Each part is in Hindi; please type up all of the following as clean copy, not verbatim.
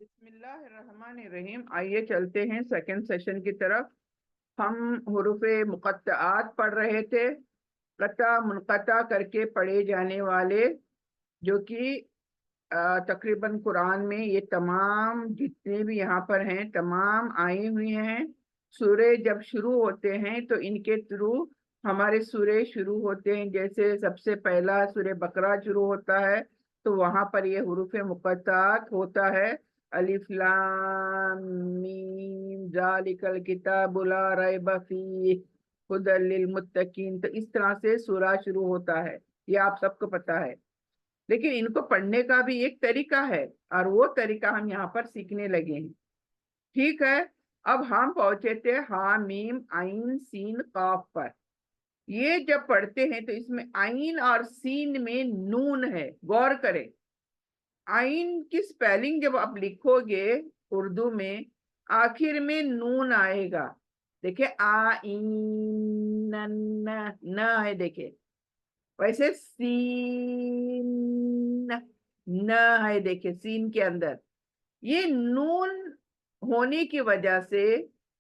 बिस्मिल्लाहिर्रहमानिर्रहीम। आइए चलते हैं सेकंड सेशन की तरफ। हम हुरूफे मुक़त्तआत पढ़ रहे थे, कता मुनक़ता करके पढ़े जाने वाले, जो कि तकरीबन कुरान में ये तमाम जितने भी यहाँ पर हैं तमाम आए हुए हैं। सूरे जब शुरू होते हैं तो इनके थ्रू हमारे सूरे शुरू होते हैं। जैसे सबसे पहला सूरे बकरा शुरू होता है तो वहां पर ये हुरूफे मुक़त्तआत होता है, अलिफ लाम मीम ज़ालिकल किताबु ला रैब फीह हुदल लिल मुत्तकीन। तो इस तरह से सूरा शुरू होता है, ये आप सबको पता है। लेकिन इनको पढ़ने का भी एक तरीका है और वो तरीका हम यहाँ पर सीखने लगे हैं। ठीक है, अब हम पहुंचे थे हा मीम आइन सीन काफ पर। ये जब पढ़ते हैं तो इसमें आइन और सीन में नून है, गौर करें। आइन की स्पेलिंग जब आप लिखोगे उर्दू में, आखिर में नून आएगा। देखिए आ इन न है, देखिए। वैसे सीन न है, देखिए सीन के अंदर ये नून होने की वजह से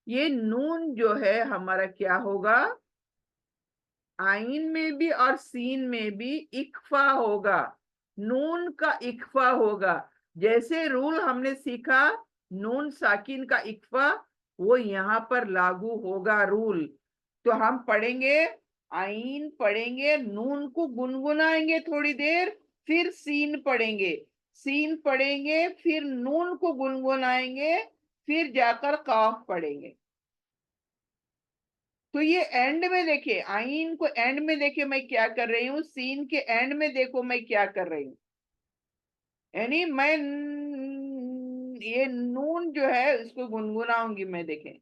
ये नून जो है हमारा क्या होगा, आइन में भी और सीन में भी इक्फा होगा, नून का इक्फा होगा। जैसे रूल हमने सीखा नून साकिन का इक्फा, वो यहाँ पर लागू होगा रूल। तो हम पढ़ेंगे, आइन पढ़ेंगे, नून को गुनगुनाएंगे थोड़ी देर, फिर सीन पढ़ेंगे, सीन पढ़ेंगे, फिर नून को गुनगुनाएंगे, फिर जाकर काफ पढ़ेंगे। तो ये एंड में देखिए, आइन को एंड में देखिए मैं क्या कर रही हूँ, सीन के एंड में देखो मैं क्या कर रही हूँ। यानी मैं ये नून जो है इसको गुनगुनाऊंगी मैं, देखें।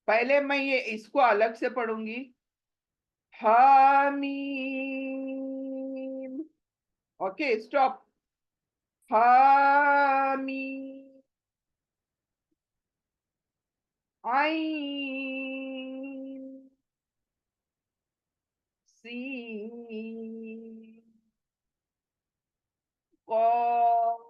पहले मैं ये इसको अलग से पढ़ूंगी, हामीम। Okay stop. हामीम आइन सीन कॉफ।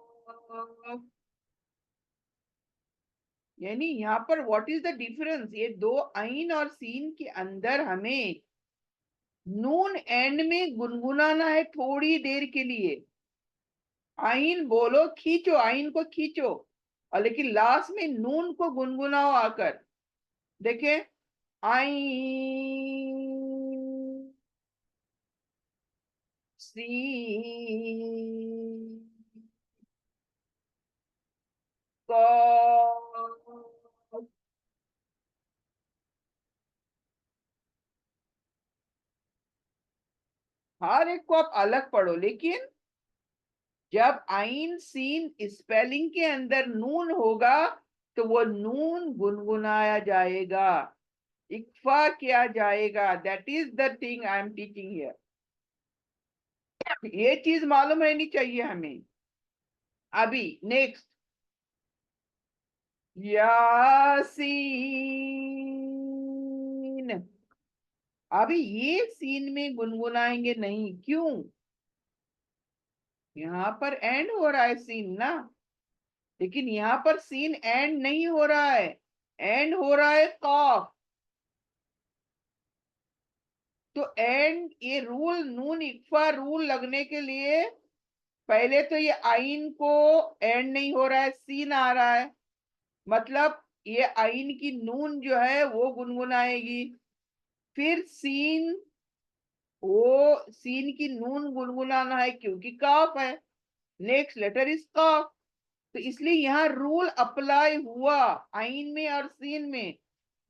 यानी यहाँ पर व्हाट इज द डिफरेंस, ये दो आइन और सीन के अंदर हमें नून एंड में गुनगुनाना है थोड़ी देर के लिए। आइन बोलो, खींचो, आइन को खींचो, और लेकिन लास्ट में नून को गुनगुनाओ आकर। देखे, आइन सी कॉफ। हर एक को आप अलग पढ़ो, लेकिन जब आइन सीन स्पेलिंग के अंदर नून होगा तो वो नून गुनगुनाया जाएगा, इक्फा किया जाएगा। That is the thing I am teaching here. ये चीज मालूम रहनी चाहिए हमें। अभी नेक्स्ट, यासीन। अभी ये सीन में गुनगुनाएंगे नहीं, क्यों? यहाँ पर एंड हो रहा है सीन ना, लेकिन यहाँ पर सीन एंड नहीं हो रहा है, एंड हो रहा है कॉफ। तो एंड ये रूल, नून इक्फा रूल लगने के लिए पहले तो ये आइन को एंड नहीं हो रहा है, सीन आ रहा है, मतलब ये आइन की नून जो है वो गुनगुनाएगी, फिर सीन, वो सीन की नून गुनगुनाना है क्योंकि काफ है, नेक्स्ट लेटर इज काफ। तो इसलिए यहाँ रूल अप्लाई हुआ आइन में और सीन में,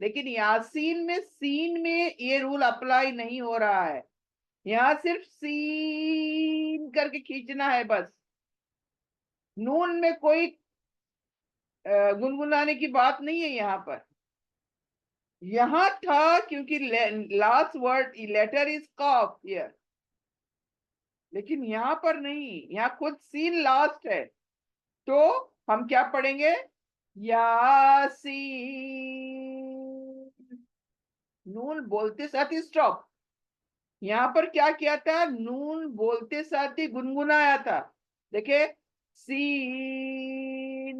लेकिन यासीन में, सीन में ये रूल अप्लाई नहीं हो रहा है। यहाँ सिर्फ सीन करके खींचना है बस, नून में कोई गुनगुनाने की बात नहीं है यहाँ पर। यहाँ था क्योंकि लास्ट वर्ड लेटर इज कॉफ हियर, लेकिन यहाँ पर नहीं, यहाँ खुद सीन लास्ट है। तो हम क्या पढ़ेंगे, यासीन, नून बोलते साथ ही स्टॉप। यहाँ पर क्या किया था, नून बोलते साथ ही गुनगुनाया था। देखिए, सीन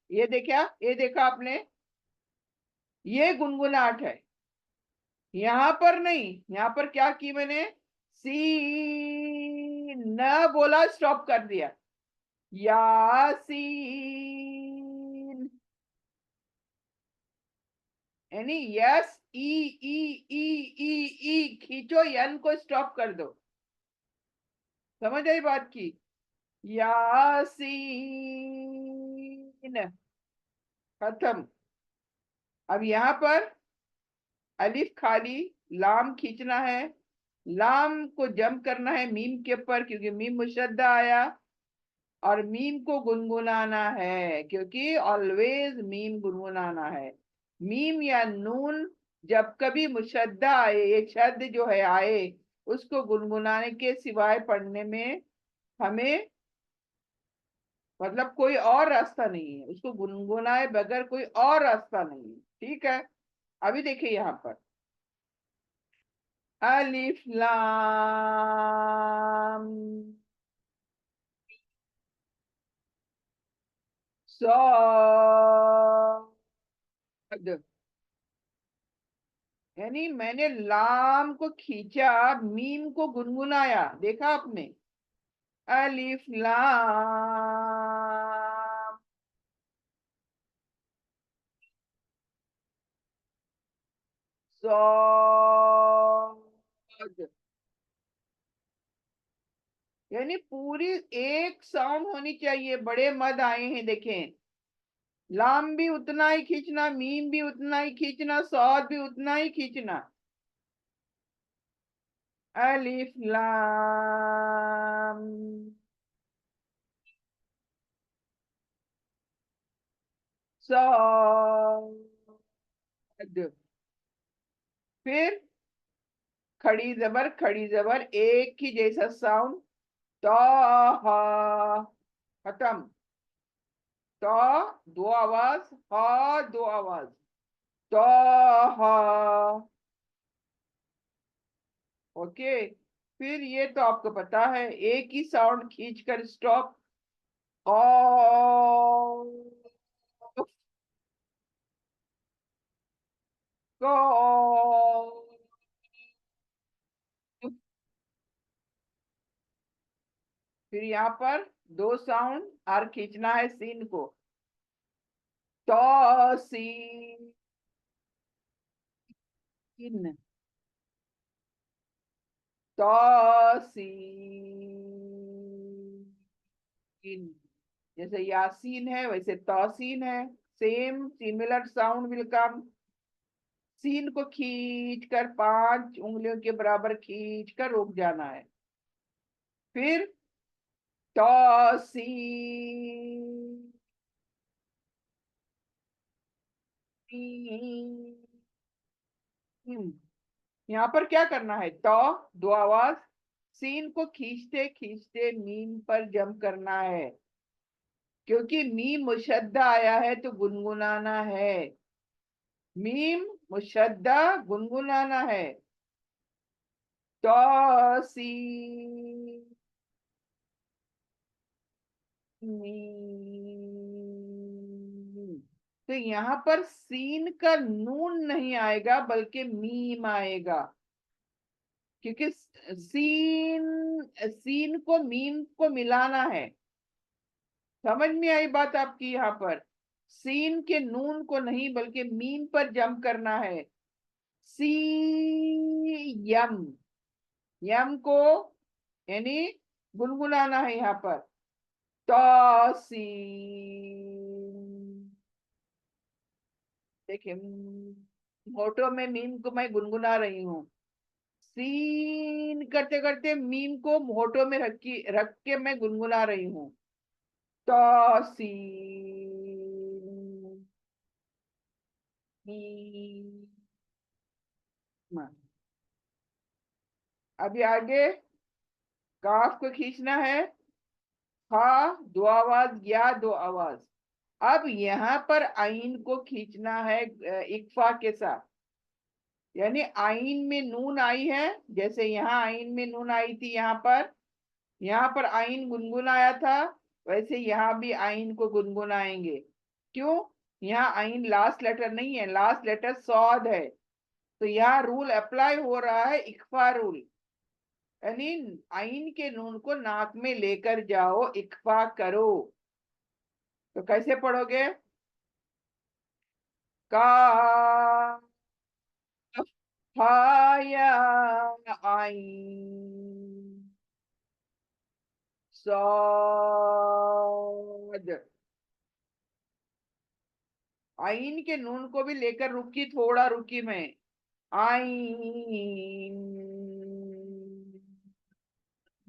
ये देखा आपने, ये गुनगुनाहट है। यहां पर नहीं, यहां पर क्या की मैंने, सी न बोला, स्टॉप कर दिया। यासीन, यानी यस ई ई ई ई ई खींचो, यन को स्टॉप कर दो। समझ आई बात की। यासीन, खत्म। अब यहां पर अलिफ खाली, लाम खींचना है, लाम को जम करना है मीम के ऊपर, क्योंकि मीम मुशद्दा आया, और मीम को गुनगुनाना है, क्योंकि ऑलवेज मीम गुनगुनाना है। मीम या नून जब कभी मुशद्दा आए, ये शब्द जो है आए, उसको गुनगुनाने के सिवाय पढ़ने में हमें मतलब कोई और रास्ता नहीं है, उसको गुनगुनाए बगैर कोई और रास्ता नहीं है। ठीक है, अभी देखिए यहाँ पर अलिफ लाम सॉद, यानी मैंने लाम को खींचा, मीम को गुनगुनाया, देखा आपने, अलिफ लाम सॉद, यानी पूरी एक साउंड होनी चाहिए। बड़े मद आए हैं देखें, लाम भी उतना ही खींचना, मीम भी उतना ही खींचना, सौद भी उतना ही खींचना। अलिफ लाम सौद, फिर खड़ी जबर एक ही जैसा साउंड, तो खत्म। तो दो आवाज, हा दो आवाज, तो ओके। फिर ये तो आपको पता है, एक ही साउंड खींचकर स्टॉप, कॉफ, कॉफ। फिर यहाँ पर दो साउंड और खींचना है सीन को, तो सीन, तो सीन, जैसे यासीन है वैसे तौसीन है, same similar sound will come. सीन को खींच कर 5 उंगलियों के बराबर खींच कर रुक जाना है। फिर तौसीन, यहाँ पर क्या करना है, तो दो आवाज, सीन को खींचते खींचते मीम पर जम करना है, क्योंकि मीम मुशद्दा आया है तो गुनगुनाना है। मीम मुशद्दा गुनगुनाना है, तो सी मीम। तो यहाँ पर सीन का नून नहीं आएगा बल्कि मीम आएगा, क्योंकि सीन सीन को मीम को मिलाना है। समझ में आई बात आपकी, यहाँ पर सीन के नून को नहीं बल्कि मीम पर जम करना है। सी यम, यम को यानी गुनगुनाना है यहाँ पर, तो सी, देखिए होठों में मीम को मैं गुनगुना रही हूँ, सीन करते करते मीम को होठों में रख के मैं गुनगुना रही हूँ, तो सी, अभी आगे काफ को खींचना है, हा दो आवाज, या दो आवाज। अब यहाँ पर आइन को खींचना है इक्फा के साथ, यानी आइन में नून आई है, जैसे यहाँ आइन में नून आई थी यहाँ पर, यहाँ पर आइन गुनगुनाया था, वैसे यहाँ भी आइन को गुनगुनाएंगे। क्यों? यहाँ आइन लास्ट लेटर नहीं है, लास्ट लेटर सौद है, तो यहाँ रूल अप्लाई हो रहा है, इक्फा रूल। यानी आइन के नून को नाक में लेकर जाओ, इक्फा करो। तो कैसे पढ़ोगे? का हा या आइन सौद। आइन के नून को भी लेकर रुकी, थोड़ा रुकी मैं। आइन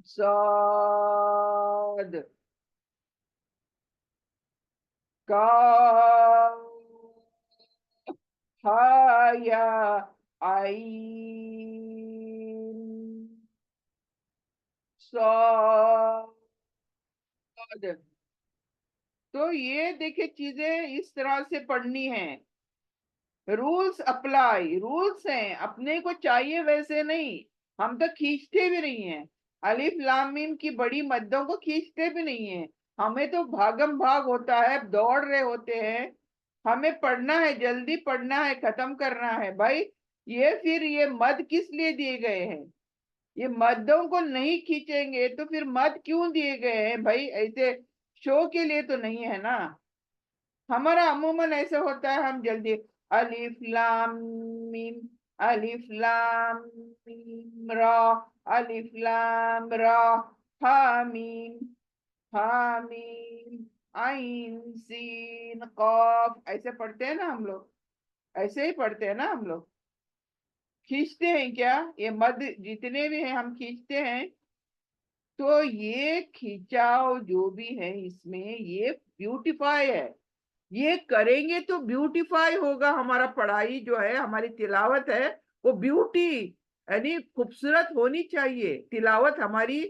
सौद का हा या आइन सौद। तो ये देखिए, चीजें इस तरह से पढ़नी है। रूल्स अप्लाई, रूल्स हैं, अपने को चाहिए वैसे नहीं। हम तो खींचते भी नहीं है, अलिफ लाम मीम की बड़ी मद्दों को खींचते भी नहीं है। हमें तो भागम भाग होता है, दौड़ रहे होते हैं। हमें पढ़ना है, जल्दी पढ़ना है, खत्म करना है भाई। ये फिर ये मद किस लिए दिए गए हैं? ये मद्दों को नहीं खींचेंगे तो फिर मद क्यों दिए गए हैं भाई? ऐसे शो के लिए तो नहीं है ना। हमारा अमूमन ऐसे होता है, हम जल्दी अलिफ लाम मीम, अलिफ लाम मीम रा, अलिफ लाम रा, हा मीम, हा मीम, आइन सीन कॉफ, ऐसे पढ़ते हैं ना हम लोग। ऐसे ही पढ़ते हैं ना हम लोग। खींचते हैं क्या? ये मद जितने भी हैं हम खींचते हैं। तो ये खिंचाव जो भी है इसमें, ये ब्यूटिफाई है। ये करेंगे तो ब्यूटीफाई होगा। हमारा पढ़ाई जो है, हमारी तिलावत है, वो ब्यूटी यानी खूबसूरत होनी चाहिए। तिलावत हमारी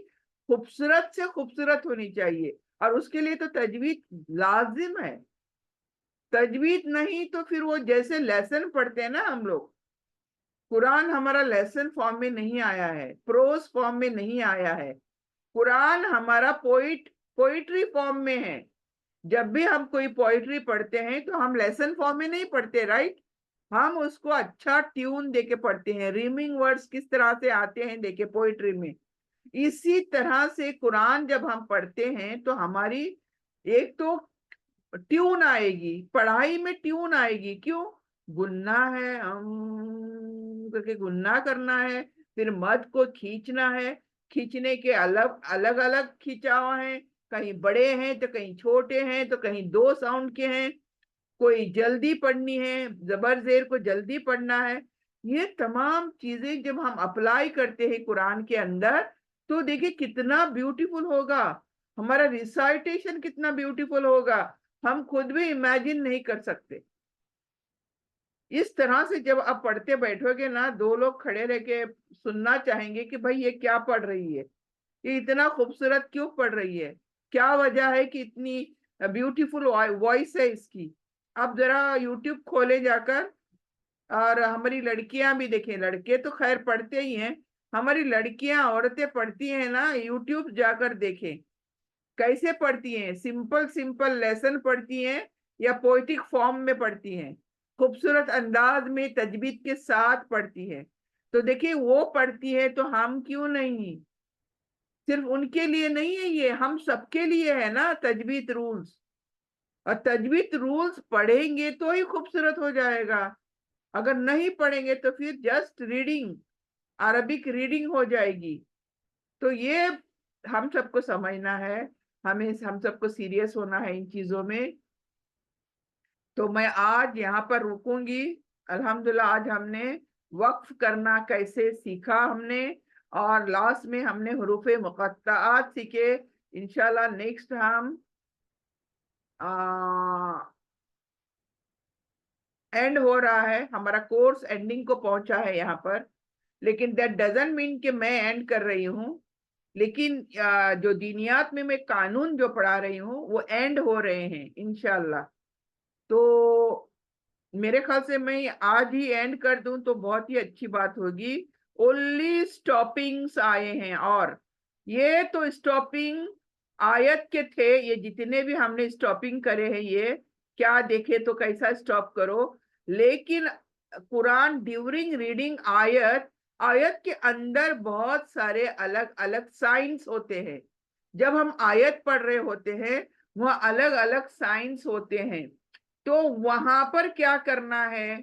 खूबसूरत से खूबसूरत होनी चाहिए, और उसके लिए तो तजवीद लाजिम है। तजवीद नहीं तो फिर वो जैसे लेसन पढ़ते हैं ना हम लोग, कुरान हमारा लेसन फॉर्म में नहीं आया है, प्रोस फॉर्म में नहीं आया है। कुरान हमारा पोइट्री फॉर्म में है। जब भी हम कोई पोइट्री पढ़ते हैं तो हम लेसन फॉर्म में नहीं पढ़ते, राइट? हम उसको अच्छा ट्यून देके पढ़ते हैं, रीमिंग वर्ड्स किस तरह से आते हैं देखे पोइट्री में। इसी तरह से कुरान जब हम पढ़ते हैं तो हमारी एक तो ट्यून आएगी, पढ़ाई में ट्यून आएगी। क्यों? गुन्ना है, करके गुन्ना करना है, फिर मद को खींचना है। खींचने के अलग अलग अलग खिंचाव हैं, कहीं बड़े हैं तो कहीं छोटे हैं, तो कहीं दो साउंड के हैं। कोई जल्दी पढ़नी है, जबर जेर को जल्दी पढ़ना है। ये तमाम चीजें जब हम अप्लाई करते हैं कुरान के अंदर, तो देखिए कितना ब्यूटीफुल होगा। हमारा रिसाइटेशन कितना ब्यूटीफुल होगा, हम खुद भी इमेजिन नहीं कर सकते। इस तरह से जब आप पढ़ते बैठोगे ना, दो लोग खड़े रह के सुनना चाहेंगे कि भाई ये क्या पढ़ रही है, ये इतना खूबसूरत क्यों पढ़ रही है, क्या वजह है कि इतनी ब्यूटीफुल वॉइस है इसकी। आप जरा यूट्यूब खोले जाकर, और हमारी लड़कियां भी देखें, लड़के तो खैर पढ़ते ही हैं, हमारी लड़कियां औरतें पढ़ती हैं ना, यूट्यूब जाकर देखें कैसे पढ़ती हैं। सिंपल सिंपल लेसन पढ़ती हैं या पोइटिक फॉर्म में पढ़ती हैं, खूबसूरत अंदाज में तजवीद के साथ पढ़ती है। तो देखिए वो पढ़ती है तो हम क्यों नहीं? सिर्फ उनके लिए नहीं है ये, हम सबके लिए है ना तजवीद रूल्स। और तजवीद रूल्स पढ़ेंगे तो ही खूबसूरत हो जाएगा। अगर नहीं पढ़ेंगे तो फिर जस्ट रीडिंग, अरबिक रीडिंग हो जाएगी। तो ये हम सबको समझना है, हमें हम सबको सीरियस होना है इन चीजों में। तो मैं आज यहाँ पर रुकूंगी। अल्हम्दुलिल्लाह आज हमने वक्फ करना कैसे सीखा हमने, और लास्ट में हमने हुरूफे मुक़त्तआत सीखे। इंशाल्लाह नेक्स्ट हम एंड हो रहा है, हमारा कोर्स एंडिंग को पहुंचा है यहाँ पर। लेकिन दैट डजंट मीन कि मैं एंड कर रही हूँ। लेकिन जो दीनियात में मैं कानून जो पढ़ा रही हूँ वो एंड हो रहे हैं इंशाल्लाह। तो मेरे ख्याल से मैं आज ही एंड कर दूं तो बहुत ही अच्छी बात होगी। ओनली स्टॉपिंग्स आए हैं, और ये तो स्टॉपिंग आयत के थे, ये जितने भी हमने स्टॉपिंग करे हैं, ये क्या देखे तो कैसा स्टॉप करो। लेकिन कुरान ड्यूरिंग रीडिंग आयत, आयत के अंदर बहुत सारे अलग अलग साइंस होते हैं। जब हम आयत पढ़ रहे होते हैं वहाँ अलग अलग साइंस होते हैं। तो वहां पर क्या करना है,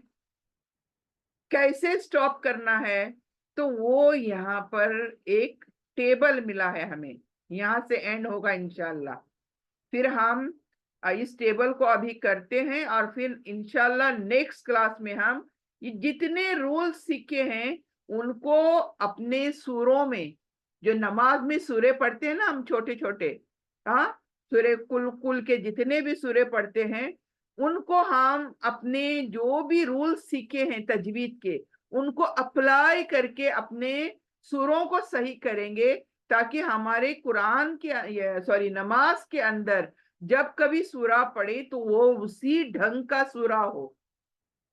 कैसे स्टॉप करना है, तो वो यहाँ पर एक टेबल मिला है हमें, यहाँ से एंड होगा इंशाल्लाह। फिर हम इस टेबल को अभी करते हैं और फिर इंशाल्लाह नेक्स्ट क्लास में हम ये जितने रूल्स सीखे हैं उनको अपने सूरों में, जो नमाज में सूरे पढ़ते हैं ना हम छोटे छोटे, हाँ, सूरे कुल कुल के जितने भी सूरे पढ़ते हैं उनको हम अपने जो भी रूल्स सीखे हैं तजवीद के, उनको अप्लाई करके अपने सूरों को सही करेंगे, ताकि हमारे कुरान के सॉरी नमाज के अंदर जब कभी सूरा पढ़े तो वो उसी ढंग का सूरा हो,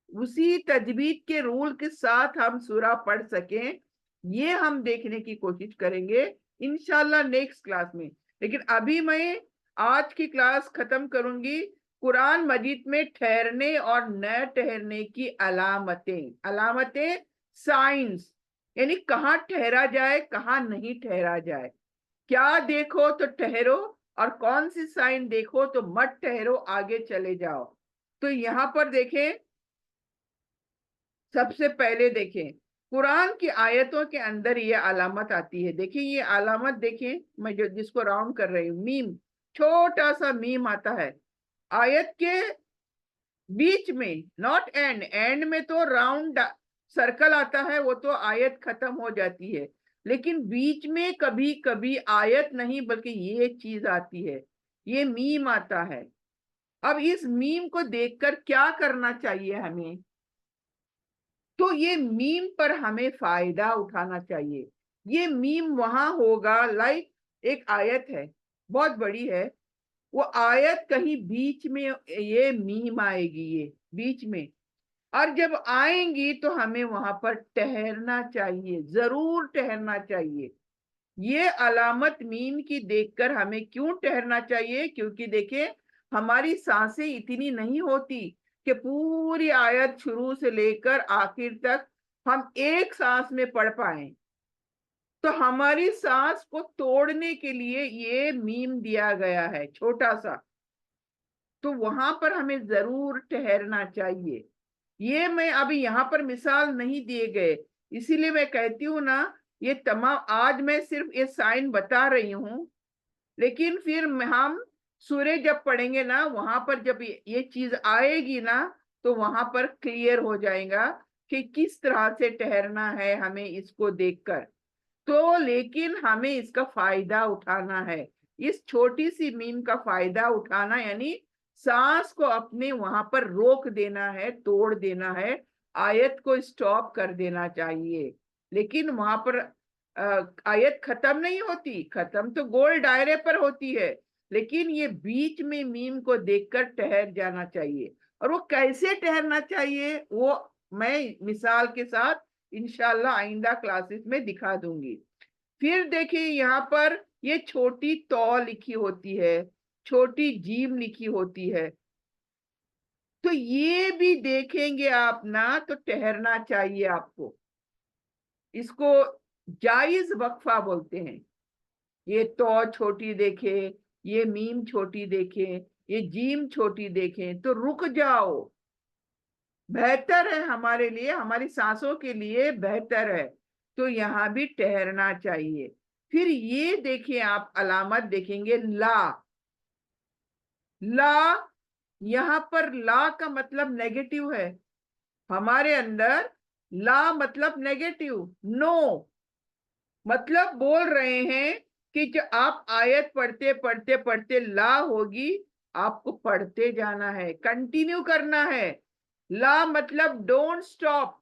उसी तजवीद के रूल के साथ हम सूरा पढ़ सकें। ये हम देखने की कोशिश करेंगे इंशाल्लाह नेक्स्ट क्लास में। लेकिन अभी मैं आज की क्लास खत्म करूंगी कुरान मजीद में ठहरने और न ठहरने की अलामतें, अलामतें साइंस, यानी कहाँ ठहरा जाए कहाँ नहीं ठहरा जाए, क्या देखो तो ठहरो और कौन सी साइन देखो तो मत ठहरो, आगे चले जाओ। तो यहाँ पर देखें, सबसे पहले देखें कुरान की आयतों के अंदर ये अलामत आती है। देखिए ये अलामत देखें, मैं जो जिसको राउंड कर रही हूँ, मीम, छोटा सा मीम आता है आयत के बीच में, नॉट एंड, एंड में तो राउंड सर्कल आता है, वो तो आयत खत्म हो जाती है। लेकिन बीच में कभी कभी आयत नहीं बल्कि ये चीज आती है, ये मीम आता है। अब इस मीम को देखकर क्या करना चाहिए हमें, तो ये मीम पर हमें फायदा उठाना चाहिए। ये मीम वहां होगा, लाइक एक आयत है बहुत बड़ी है, वो आयत कहीं बीच में ये मीम आएगी, ये बीच में, और जब आएंगी तो हमें वहां पर ठहरना चाहिए, जरूर ठहरना चाहिए। ये अलामत मीम की देखकर हमें क्यों ठहरना चाहिए, क्योंकि देखिए हमारी सांसें इतनी नहीं होती कि पूरी आयत शुरू से लेकर आखिर तक हम एक सांस में पढ़ पाए। तो हमारी सांस को तोड़ने के लिए ये मीम दिया गया है छोटा सा, तो वहां पर हमें जरूर ठहरना चाहिए। ये मैं अभी यहाँ पर मिसाल नहीं दिए गए, इसीलिए मैं कहती हूँ ना, ये तमाम आज मैं सिर्फ ये साइन बता रही हूँ, लेकिन फिर हम सूर्य जब पढ़ेंगे ना वहां पर जब ये चीज आएगी ना तो वहां पर क्लियर हो जाएगा कि किस तरह से ठहरना है हमें इसको देखकर। तो लेकिन हमें इसका फायदा उठाना है, इस छोटी सी मीम का फायदा उठाना, यानी सांस को अपने वहां पर रोक देना है, तोड़ देना है, आयत को स्टॉप कर देना चाहिए। लेकिन वहां पर आयत खत्म नहीं होती, खत्म तो गोल दायरे पर होती है, लेकिन ये बीच में मीम को देखकर ठहर जाना चाहिए। और वो कैसे ठहरना चाहिए वो मैं मिसाल के साथ इंशाल्लाह आइंदा क्लासेस में दिखा दूंगी। फिर देखिए यहाँ पर ये छोटी तौ लिखी होती है, छोटी जीम लिखी होती है, तो ये भी देखेंगे आप ना तो ठहरना चाहिए आपको। इसको जायज वक्फा बोलते हैं। ये तो छोटी देखे, ये मीम छोटी देखे, ये जीम छोटी देखें तो रुक जाओ, बेहतर है हमारे लिए, हमारी सांसों के लिए बेहतर है। तो यहाँ भी ठहरना चाहिए। फिर ये देखिए आप अलामत देखेंगे ला, ला, यहाँ पर ला का मतलब नेगेटिव है, हमारे अंदर ला मतलब नेगेटिव, नो, मतलब बोल रहे हैं कि जो आप आयत पढ़ते पढ़ते पढ़ते ला होगी, आपको पढ़ते जाना है, कंटिन्यू करना है। ला मतलब डोंट स्टॉप,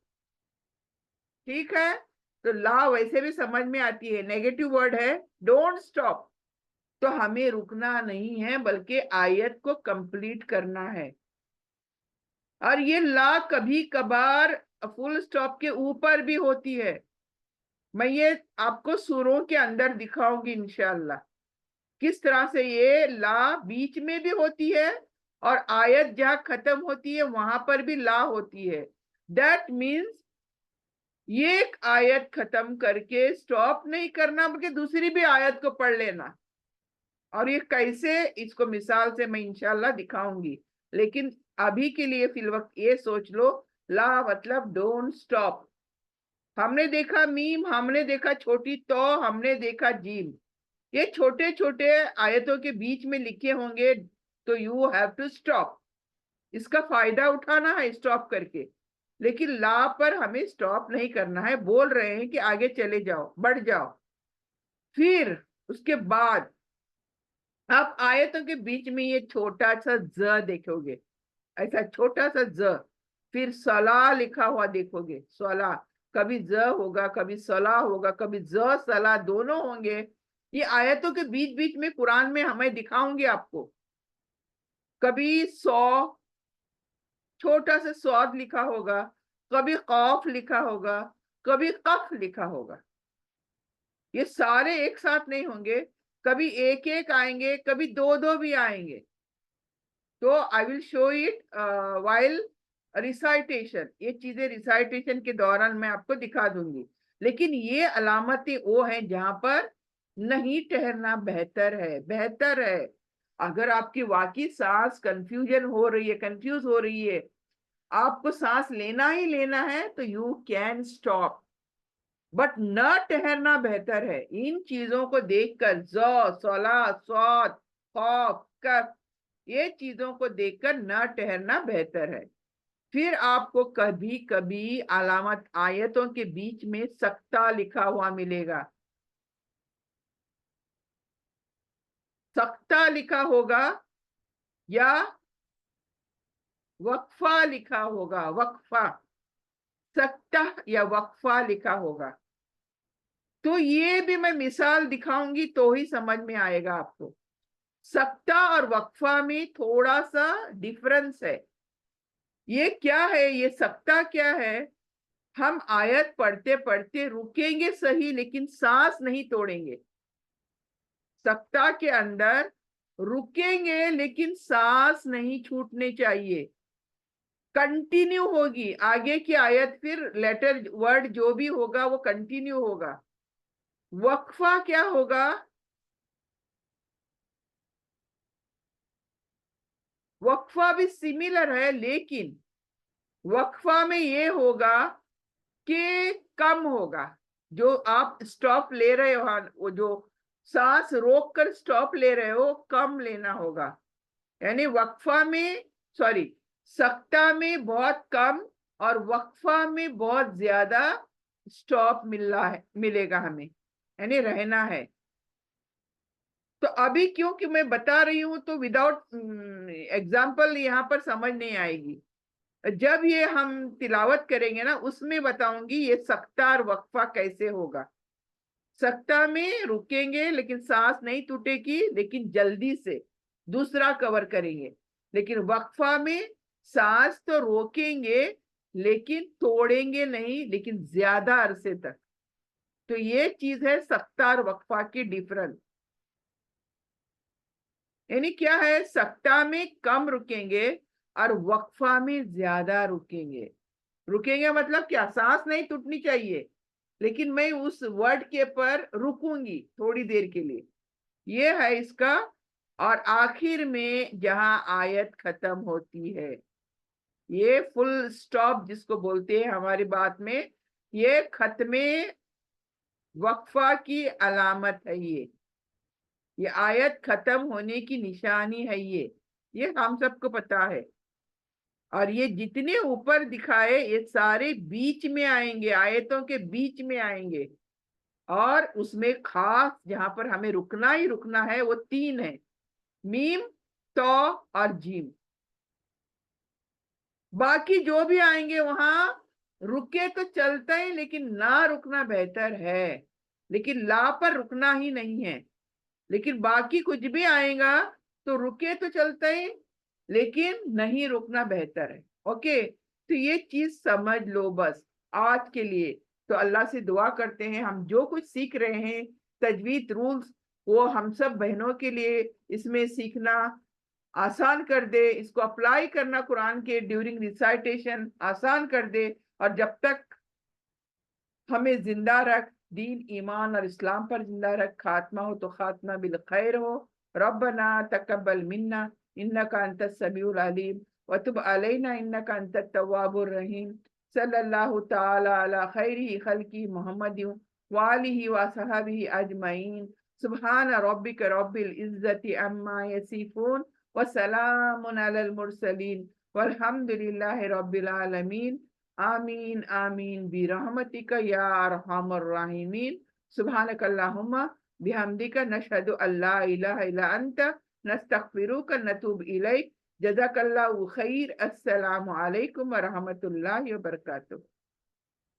ठीक है। तो ला वैसे भी समझ में आती है, नेगेटिव वर्ड है, डोंट स्टॉप, तो हमें रुकना नहीं है बल्कि आयत को कंप्लीट करना है। और ये ला कभी कभार फुल स्टॉप के ऊपर भी होती है, मैं ये आपको सूरों के अंदर दिखाऊंगी इंशाअल्लाह, किस तरह से ये ला बीच में भी होती है और आयत जहां खत्म होती है वहां पर भी ला होती है। दैट मीन्स ये एक आयत खत्म करके स्टॉप नहीं करना, बल्कि दूसरी भी आयत को पढ़ लेना। और ये कैसे, इसको मिसाल से मैं इंशाल्लाह दिखाऊंगी, लेकिन अभी के लिए फिल वक्त ये सोच लो, ला मतलब डोंट स्टॉप। हमने देखा मीम, हमने देखा छोटी तो, हमने देखा जीम, ये छोटे छोटे आयतों के बीच में लिखे होंगे, तो यू हैव टू स्टॉप, इसका फायदा उठाना है स्टॉप करके। लेकिन ला पर हमें स्टॉप नहीं करना है, बोल रहे हैं कि आगे चले जाओ, बढ़ जाओ। फिर उसके बाद आप आयतों के बीच में ये छोटा सा ज देखोगे, ऐसा छोटा सा ज। फिर सला लिखा हुआ देखोगे, सला, कभी ज होगा, कभी सला होगा, कभी ज सला दोनों होंगे। ये आयतों के बीच बीच में कुरान में हमें दिखाऊंगे आपको। कभी सौ, छोटा सा स्वाद लिखा होगा, कभी कौफ लिखा होगा, कभी कफ लिखा होगा। ये सारे एक साथ नहीं होंगे, कभी एक एक आएंगे, कभी दो दो भी आएंगे। तो I will show it while recitation, ये चीजें रिसाइटेशन के दौरान मैं आपको दिखा दूंगी। लेकिन ये अलामतें वो हैं जहां पर नहीं ठहरना बेहतर है, बेहतर है। अगर आपकी वाकई सांस कंफ्यूजन हो रही है, कंफ्यूज हो रही है, आपको सांस लेना ही लेना है, तो यू कैन स्टॉप, बट न ठहरना बेहतर है। इन चीजों को देखकर, ज़, सला, स्वाद, खौफ, कफ, ये चीजों को देखकर न ठहरना बेहतर है। फिर आपको कभी कभी अलामत आयतों के बीच में सख्ता लिखा हुआ मिलेगा, सख्ता लिखा होगा या वक्फा लिखा होगा, वक्फा, सख्ता या वक्फा लिखा होगा। तो ये भी मैं मिसाल दिखाऊंगी तो ही समझ में आएगा आपको। सख्ता और वक्फा में थोड़ा सा डिफरेंस है। ये क्या है, ये सख्ता क्या है, हम आयत पढ़ते पढ़ते रुकेंगे सही, लेकिन सांस नहीं तोड़ेंगे। सख्ता के अंदर रुकेंगे लेकिन सांस नहीं छूटनी चाहिए, कंटिन्यू होगी आगे की आयत, फिर लेटर वर्ड जो भी होगा वो कंटिन्यू होगा। वक्फा क्या होगा, वक्फा भी सिमिलर है, लेकिन वक्फा में ये होगा कि कम होगा। जो आप स्टॉप ले रहे हो, वो जो सांस रोक कर स्टॉप ले रहे हो, कम लेना होगा। यानी वक्फा में, सॉरी, सख्ता में बहुत कम और वक्फा में बहुत ज्यादा स्टॉप मिल रहा है, मिलेगा हमें, यानी रहना है। तो अभी क्योंकि मैं बता रही हूं तो विदाउट एग्जाम्पल यहाँ पर समझ नहीं आएगी। जब ये हम तिलावत करेंगे ना, उसमें बताऊंगी ये सख्ता और वक्फा कैसे होगा। सख्ता में रुकेंगे लेकिन सांस नहीं टूटेगी, लेकिन जल्दी से दूसरा कवर करेंगे। लेकिन वक्फा में सांस तो रोकेंगे लेकिन तोड़ेंगे नहीं, लेकिन ज्यादा अरसे तक। तो ये चीज है सख्ता और वक्फा की डिफरेंस। यानी क्या है, सख्ता में कम रुकेंगे और वक्फा में ज्यादा रुकेंगे। रुकेंगे मतलब क्या, सांस नहीं टूटनी चाहिए, लेकिन मैं उस वर्ड के पर रुकूंगी थोड़ी देर के लिए, ये है इसका। और आखिर में जहां आयत खत्म होती है, ये फुल स्टॉप जिसको बोलते हैं हमारी बात में, ये खत्मे वक्फा की अलामत है। ये आयत खत्म होने की निशानी है, ये हम सबको पता है। और ये जितने ऊपर दिखाए ये सारे बीच में आएंगे, आयतों के बीच में आएंगे। और उसमें खास जहां पर हमें रुकना ही रुकना है वो तीन है, मीम, तो और जीम। बाकी जो भी आएंगे वहां रुके तो चलता है, लेकिन ना रुकना बेहतर है। लेकिन ला पर रुकना ही नहीं है। लेकिन बाकी कुछ भी आएगा तो रुके तो चलता है, लेकिन नहीं रुकना बेहतर है। ओके, तो ये चीज समझ लो बस आज के लिए। तो अल्लाह से दुआ करते हैं हम जो कुछ सीख रहे हैं तजवीद रूल्स, वो हम सब बहनों के लिए इसमें सीखना आसान कर दे, इसको अप्लाई करना कुरान के ड्यूरिंग रिसाइटेशन आसान कर दे। और जब तक हमें जिंदा रख, दीन ईमान और इस्लाम पर जिंदा रख, खात्मा हो तो खात्मा बिल खैर हो। रब्बना तकब्बल मिन्ना इन्नका अंतस समीउल अलीम व तुब अलैना इन्नका अंतत तव्वाबुर रहीम। सल्लल्लाहु तआला अला खैरी खल्की मुहम्मदिन व आलिहि व सहाबिहि अजमईन। सुब्हान रब्बिक रब्बिल इज्जति अम्मा यसिफून व सलामुन अलल मुरसलीन वल्हम्दुलिल्लाहि रब्बिल आलमीन। आमीन आमीन बिरहमतिका या अरहमर राहिमीन। सुब्हानकल्लाहुम्मा बिहम्दिका नशहदु अल्ला इलाहा इल्ला अंता नस्तगफिरुका नतूब इलैक। जज़ाकल्लाहु खैर। अस्सलामु अलैकुम व रहमतुल्लाहि व बरकातुहू।